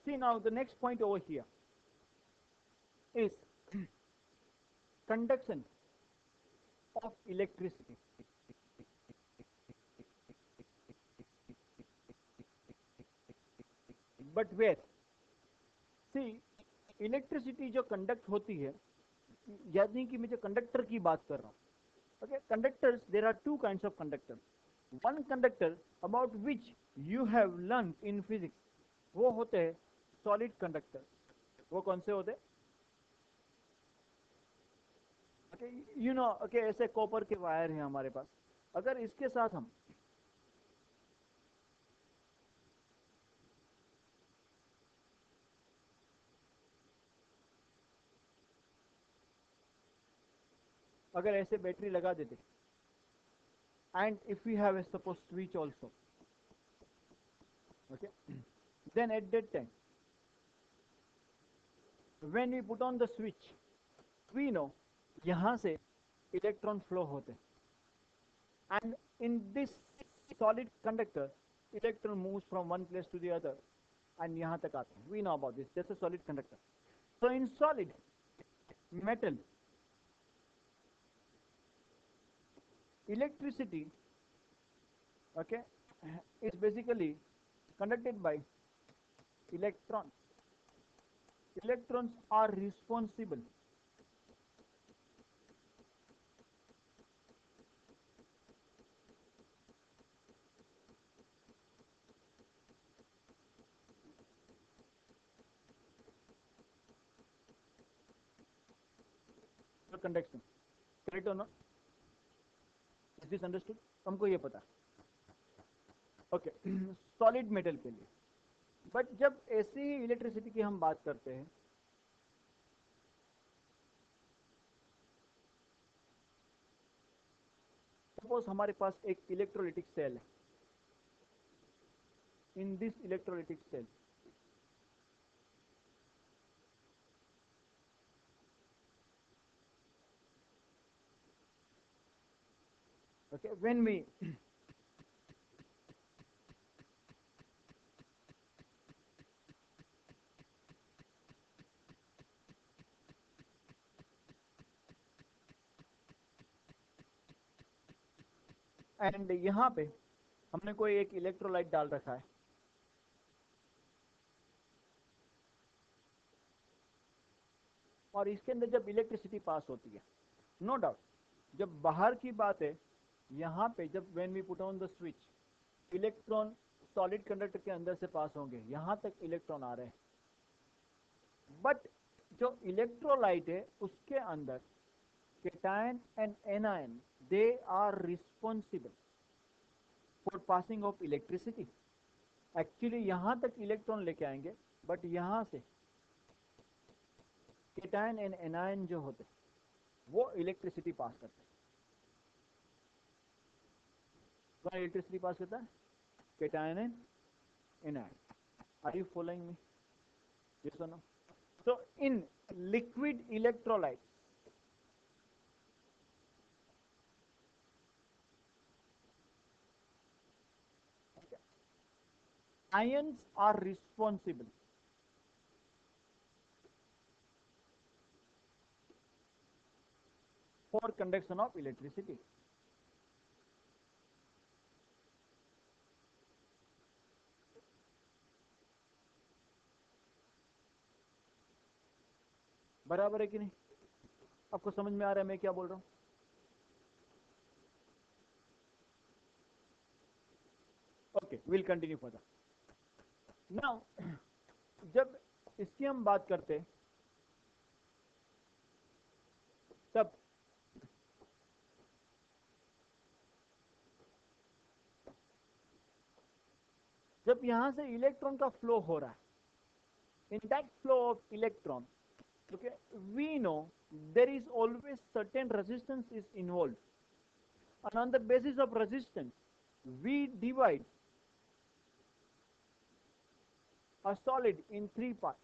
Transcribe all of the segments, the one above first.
See now the next point over here is conduction of electricity. But where? See, electricity जो conduct होती है, यानी कि मैं जो कंडक्टर की बात कर रहा हूँ. Okay, conductors, there are two kinds of conductors. One conductor about which you have learned in physics, वो होते हैं सॉलिड कंडक्टर. वो कौन से होते हैं? यू नो, ओके, ऐसे कॉपर के वायर हैं हमारे पास. अगर इसके साथ हम अगर ऐसे बैटरी लगा देते, and if we have a suppose switch also, okay, then at that time when we put on the switch, we know यहाँ से इलेक्ट्रॉन फ्लो होते हैं, and in this solid conductor electron moves from one place to the other and यहाँ तक आते हैं. We know about this. That's a solid conductor. So in solid metal, electricity, okay, is basically conducted by electrons. Electrons are responsible for conduction. Correct or not? Is this understood? हमको ये पता. Okay, solid metal के लिए. But जब ऐसी electricity की हम बात करते हैं, सपोज हमारे पास एक इलेक्ट्रोलिटिक सेल है. In this electrolytic cell, okay, when we and यहाँ पे हमने कोई एक इलेक्ट्रोलाइट डाल रखा है, और इसके अंदर जब इलेक्ट्रिसिटी पास होती है, नो डाउट, जब बाहर की बात है, यहाँ पे जब when we put on the switch, electron solid conductor के अंदर से पास होंगे, यहाँ तक इलेक्ट्रॉन आ रहे हैं. बट जो इलेक्ट्रोलाइट है उसके अंदर cation and anion, they are responsible for passing of electricity. Actually यहां तक इलेक्ट्रॉन लेके आएंगे, बट यहां से cation and anion जो होते वो इलेक्ट्रिसिटी पास करते हैं. कौन इलेक्ट्रिसिटी पास करता है? cation and anion. Are you following me? Yes or no? So in liquid electrolyte, ions are responsible for conduction of electricity. बराबर है कि नहीं? आपको समझ में आ रहा है मैं क्या बोल रहा हूं? Okay, will continue further. Now जब इसकी हम बात करते तब जब यहां से इलेक्ट्रॉन का फ्लो हो रहा है, in that flow of electron, okay, we know there is always certain resistance is involved, and on the basis of resistance we divide a solid in three parts.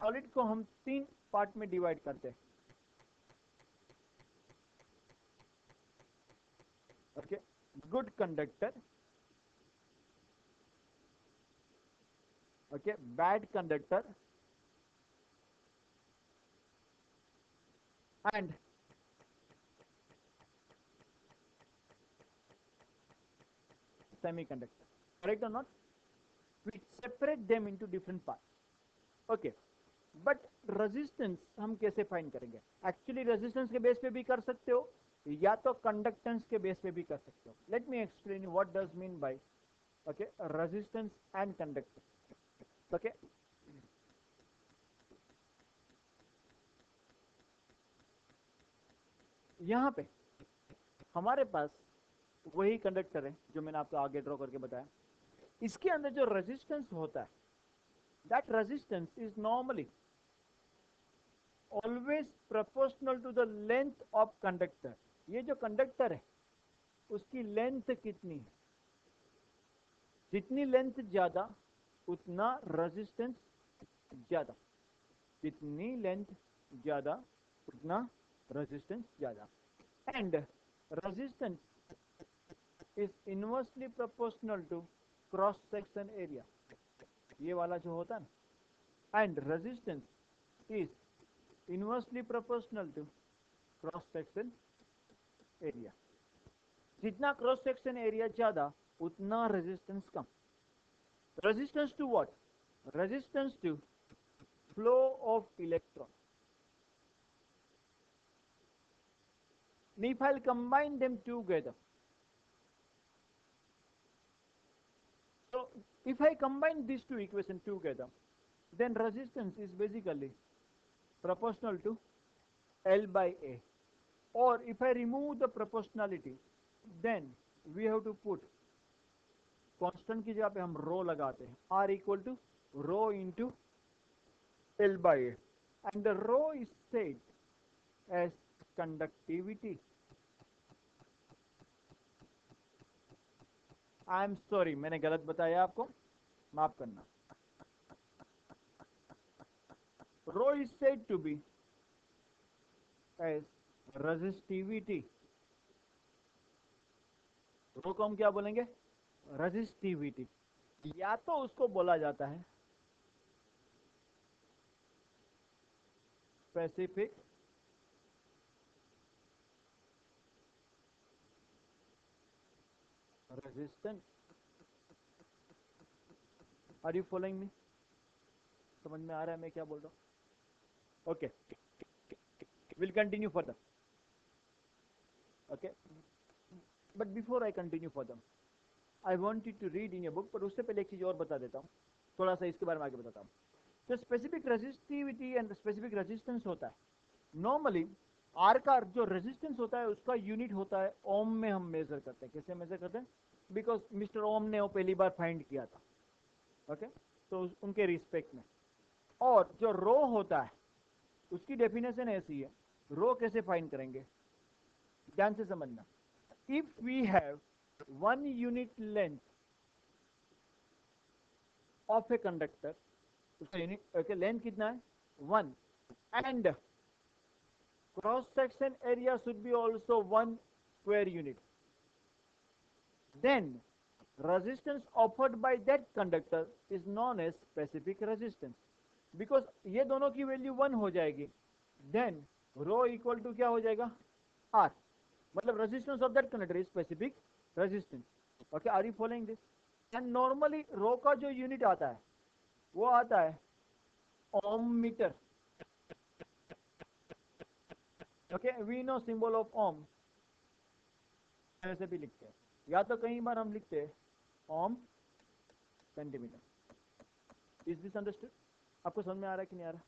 Solid को हम तीन part में divide करते हैं. Okay, good conductor, okay, bad conductor and semiconductor, correct or not? We separate them into different parts. Okay, but resistance हम कैसे find करेंगे? Actually resistance के बेस पे भी कर सकते हो या तो कंडक्टेंस के बेस पे भी कर सकते हो. Let me explain you what does mean by okay resistance and conductance. Okay, यहां पे हमारे पास वही कंडक्टर है जो मैंने आपको आगे ड्रॉ करके बताया. इसके अंदर जो रेजिस्टेंस होता है, that resistance is normally always proportional to the length of conductor. ये जो कंडक्टर है उसकी लेंथ कितनी है, जितनी लेंथ ज्यादा उतना रेजिस्टेंस ज्यादा, जितनी लेंथ ज्यादा उतना रेजिस्टेंस ज्यादा. And resistance is inversely proportional to cross section area, ये वाला जो होता है ना, and resistance is inversely proportional to cross section area. जितना क्रॉस सेक्शन एरिया ज्यादा उतना रेजिस्टेंस कम. Resistance to what? Resistance to flow of electron. If I'll combine them together, so if I combine these two equations together, then resistance is basically proportional to L by A. Or if I remove the proportionality, then we have to put constant की जगह पे हम rho लगाते हैं, R equal to rho into L by A, and the rho is said as conductivity. I am sorry, मैंने गलत बताया आपको, माफ करना. Rho is said to be as resistivity. Rho को हम क्या बोलेंगे? रेजिस्टिविटी. या तो उसको बोला जाता है specific resistance. Are you following me? समझ में आ रहा है मैं क्या बोल रहा हूं? Okay, will continue further. Okay, but before I continue further I want you to read in your book. पर उससे पहले एक चीज और बता देता हूं, थोड़ा सा इसके बारे में आगे बताता हूं. जो specific resistivity and specific resistance होता है, नॉर्मली आर का जो रेजिस्टेंस होता है उसका यूनिट होता है ओम में. हम मेजर करते हैं. कैसे मेजर करते हैं? बिकॉज मिस्टर ओम ने वो पहली बार फाइंड किया था. ओके, तो उनके रिस्पेक्ट में. और जो रो होता है उसकी डेफिनेशन ऐसी है. रो कैसे फाइंड करेंगे? ध्यान से समझना. If we have 1 unit length of a conductor, उसका यूनिट ओके लेंथ कितना है? 1. And cross section area should be also 1 square unit, then resistance offered by that conductor is known as specific resistance. because ये दोनों की value 1 हो जाएगी, then rho equal to क्या हो जाएगा? R. मतलब resistance of that conductor is specific resistance. okay, are you following this? and normally rho का जो यूनिट आता है वो आता है ohm meter. Okay, we know symbol of ohm ऐसे भी लिखते हैं, या तो कई बार हम लिखते हैं ओम सेंटीमीटर. Is this understood? आपको समझ में आ रहा है कि नहीं आ रहा?